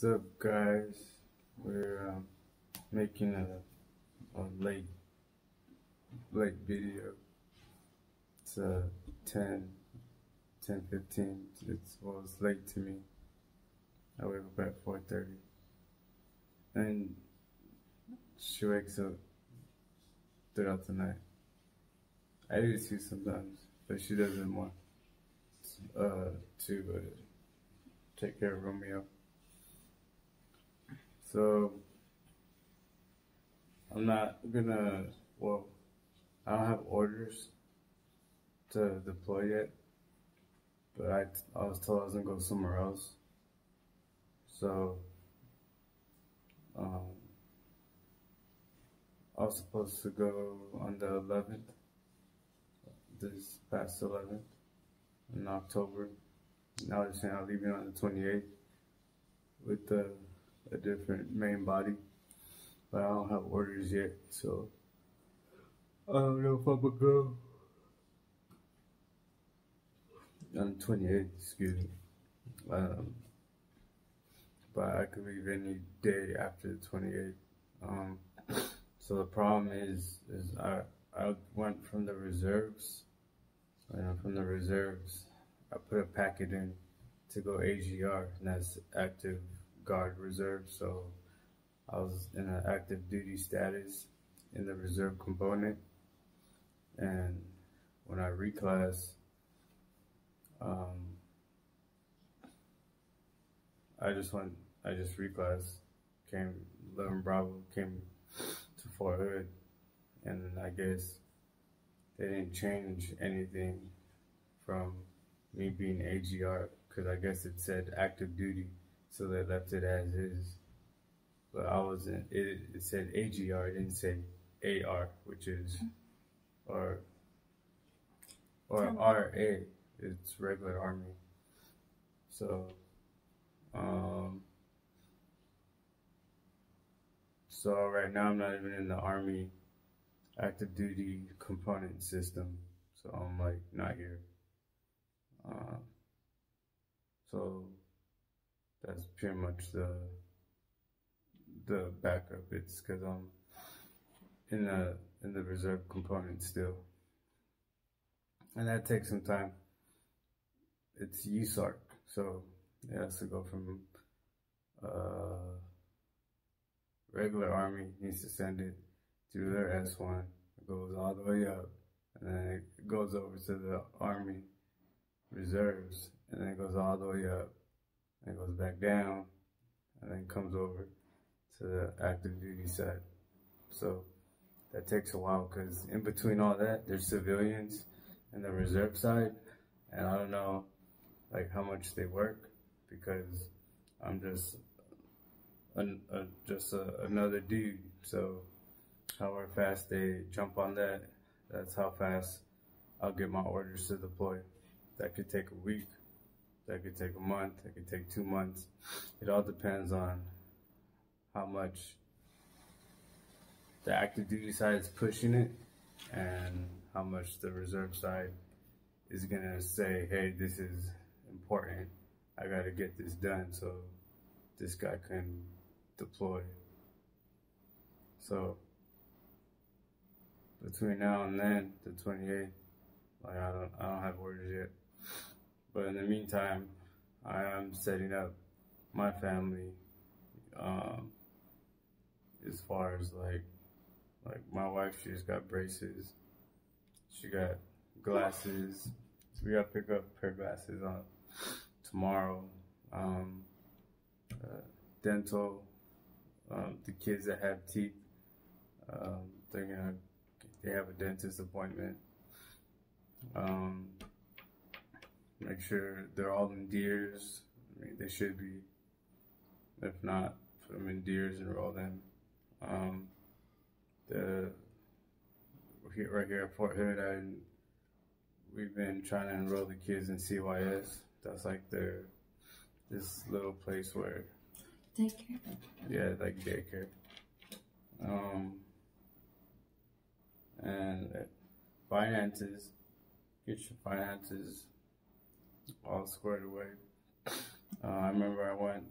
What's up, guys? We're making a late video. It's 10:15. It's late to me. I wake up at 4:30, and she wakes up throughout the night. I do too sometimes, but she doesn't want to take care of Romeo. So I'm not gonna, well, I don't have orders to deploy yet, but I was told I was gonna go somewhere else. So I was supposed to go on the 11th, this past 11th in October. Now they're saying I'll leave on the 28th with a different main body, but I don't have orders yet, so I don't know if I'm gonna go on the 28th, excuse me. But I could leave any day after the 28th. So the problem is I went from the reserves, and from the reserves, I put a packet in to go AGR, and that's active guard reserve. So I was in an active duty status in the reserve component, and when I reclass, I just reclassed, came 11 Bravo, came to FORTHOOD, and I guess they didn't change anything from me being AGR, because I guess it said active duty, so they left it as is. But I wasn't, it said AGR, it didn't say AR, which is, or RA, it's regular Army. So, so right now I'm not even in the Army active duty component system, so I'm like not here. So that's pretty much the backup. It's because I'm in the reserve component still, and that takes some time. It's USARC, so it has to go from regular Army, needs to send it to their S1. It goes all the way up, and then it goes over to the Army reserves, and then it goes all the way up, and it goes back down, and then comes over to the active duty side. So that takes a while, because in between all that, there's civilians in the reserve side, and I don't know like how much they work, because I'm just another dude. So however fast they jump on that, that's how fast I'll get my orders to deploy. That could take a week, that could take a month, that could take 2 months. It all depends on how much the active duty side is pushing it, and how much the reserve side is gonna say, hey, this is important, I gotta get this done so this guy can deploy. So between now and then, the 28th, like I don't have orders yet. But in the meantime, I am setting up my family, as far as like my wife, she just got braces, she got glasses. So we gotta pick up her glasses on tomorrow. Dental, the kids that have teeth, they have a dentist appointment. Make sure they're all in deers. I mean, they should be. If not, put them in deers and roll them. Right here at FORTHOOD, we've been trying to enroll the kids in CYS. That's like this little place where daycare. Yeah, like daycare. And finances, get your finances all squared away. I remember I went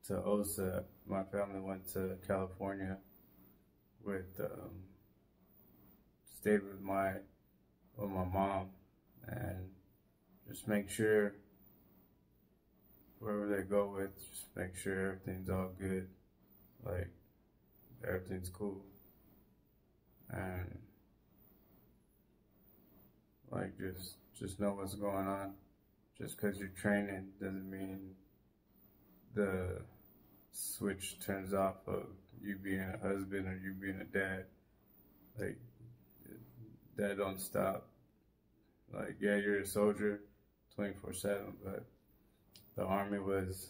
to OSA. My family went to California with, stayed with my mom, and just make sure wherever they go with, just make sure everything's all good, like everything's cool, and like just know what's going on. Just because you're training doesn't mean the switch turns off of you being a husband or you being a dad. Like, that don't stop. Like, yeah, you're a soldier 24/7, but the Army was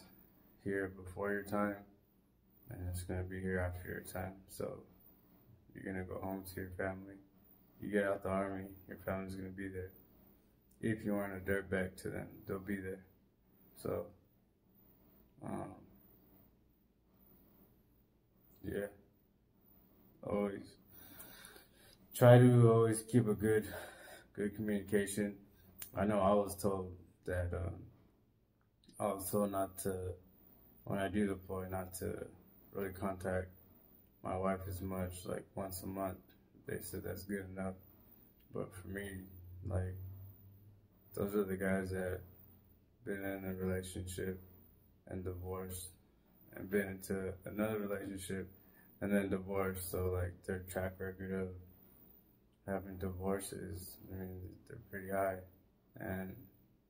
here before your time, and it's gonna be here after your time. So you're gonna go home to your family. You get out the Army, your family's gonna be there. If you aren't a dirtbag to them, they'll be there. So, yeah, always try to always keep a good communication. I know I was told that, I was told not to, when I do deploy, not to really contact my wife as much, like once a month. They said that's good enough. But for me, like, those are the guys that been in a relationship and divorced, and been into another relationship and then divorced. So like, their track record of having divorces, I mean, they're pretty high. And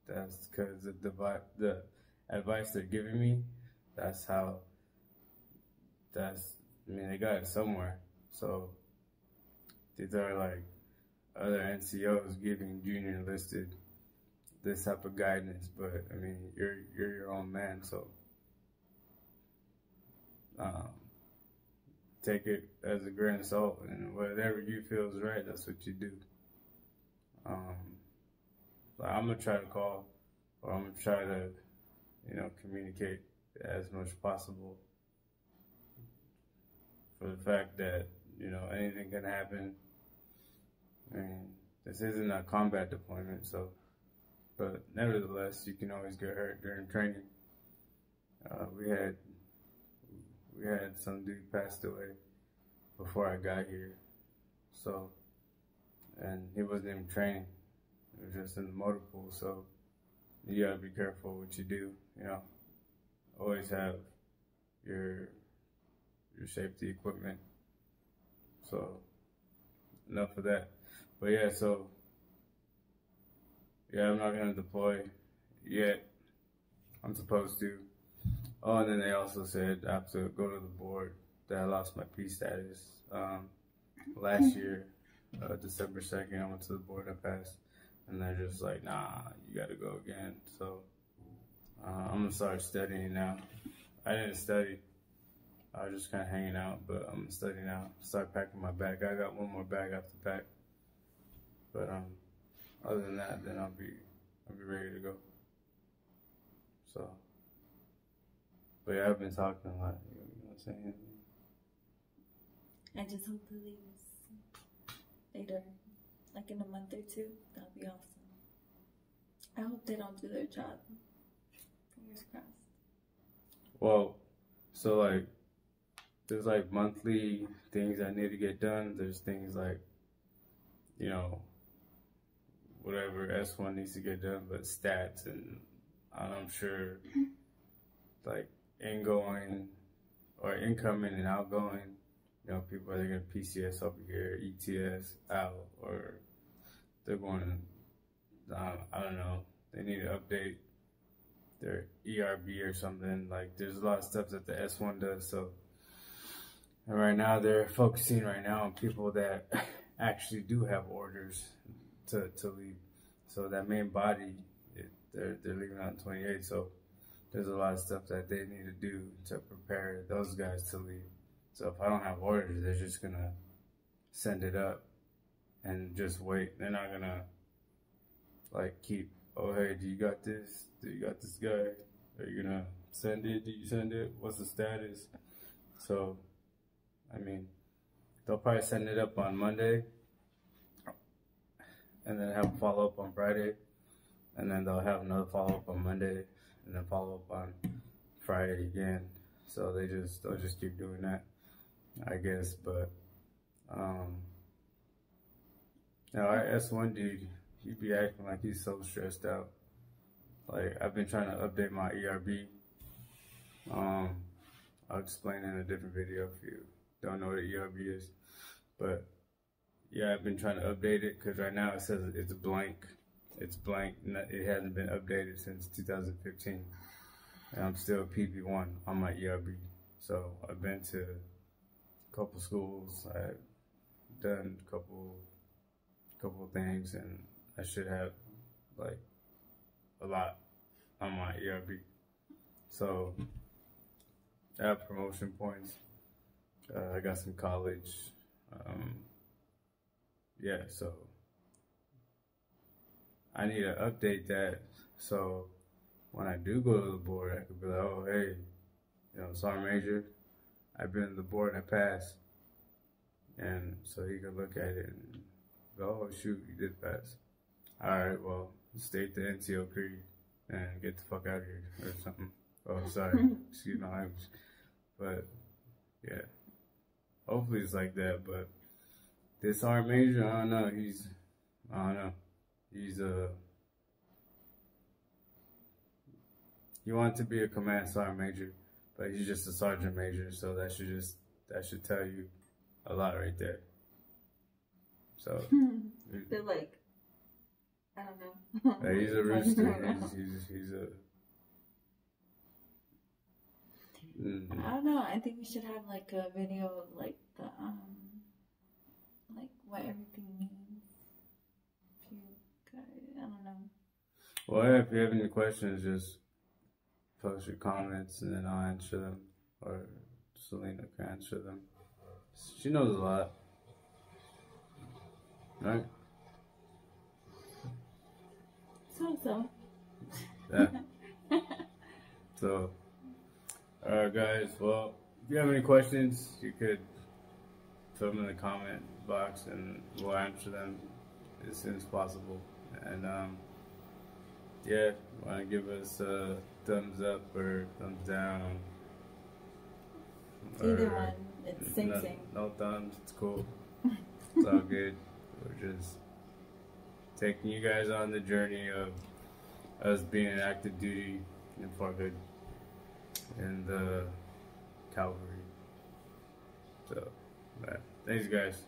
that's because the advice they're giving me, I mean, they got it somewhere. So these are like other NCOs giving junior enlisted this type of guidance, but I mean, you're your own man, so take it as a grain of salt, and whatever you feel is right, that's what you do. Like, I'm gonna try to call, or I'm gonna try to, communicate as much as possible, for the fact that, anything can happen. I mean, this isn't a combat deployment, so, but nevertheless, you can always get hurt during training. We had some dude passed away before I got here, so, and he wasn't even training. It was just in the motor pool, so you gotta be careful what you do, Always have your safety equipment. So, enough of that. But yeah, I'm not gonna deploy yet. I'm supposed to. Oh, and then they also said I have to go to the board that I lost my P status. Last year, December 2nd, I went to the board, I passed. And they're just like, nah, you gotta go again. So, I'm gonna start studying now. I didn't study. I was just kind of hanging out, but I'm gonna study now. Start packing my bag. I got one more bag I have to pack. But, other than that, then I'll be ready to go. So, but yeah, I've been talking a lot. You know what I'm saying? I just hope the leaves later, like in a month or two. That'll be awesome. I hope they don't do their job. Fingers crossed. Well, so like, there's like monthly things I need to get done. There's things like, whatever S1 needs to get done, but stats, and I'm sure like incoming and outgoing, people are going PCS over here, ETS out, or they're going, I don't know, they need to update their ERB or something. Like, there's a lot of stuff that the S1 does. So, and right now they're focusing on people that actually do have orders to leave. So that main body, they're leaving on 28. So there's a lot of stuff that they need to do to prepare those guys to leave. So if I don't have orders, they're just gonna send it up and just wait. They're not gonna like keep, oh hey, do you got this? Do you got this guy? Are you gonna send it? Do you send it? What's the status? So, I mean, they'll probably send it up on Monday, and then have a follow-up on Friday, and then they'll have another follow-up on Monday, and then follow-up on Friday again. So they'll just keep doing that, I guess. But our S1 dude, he be acting like he's so stressed out. Like, I've been trying to update my ERB. I'll explain in a different video if you don't know what an ERB is. But yeah, I've been trying to update it because right now it says it's blank. It's blank. It hasn't been updated since 2015. And I'm still PP1 on my ERB. So I've been to a couple schools. I've done a couple things, and I should have like a lot on my ERB. So I have promotion points. I got some college. Yeah, so I need to update that. So when I do go to the board, I could be like, oh, hey, Sergeant Major, I've been to the board and I passed. And so he could look at it and go, oh, shoot, you did pass. All right, well, state the NCO creed and get the fuck out of here or something. Oh, sorry, excuse my language. But, yeah, hopefully it's like that. But this Sergeant Major, I don't know. He wanted to be a command Sergeant Major, but he's just a Sergeant Major, so that should tell you a lot right there. So they're like, I don't know. Yeah, he's a rooster. He's a. I don't know. I think we should have like a video of like the like what everything means. If you got it, I don't know. Well, yeah, if you have any questions, just post your comments and then I'll answer them, or Selena can answer them. She knows a lot, right? So. Yeah. So, alright guys, well, if you have any questions, you could put them in the comment box and we'll answer them as soon as possible. And yeah, want to give us a thumbs up or thumbs down. Either one, it's same. No thumbs, it's cool. It's all good. We're just taking you guys on the journey of us being in active duty in FORTHOOD in the cavalry. So, thanks guys.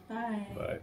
Bye. Bye.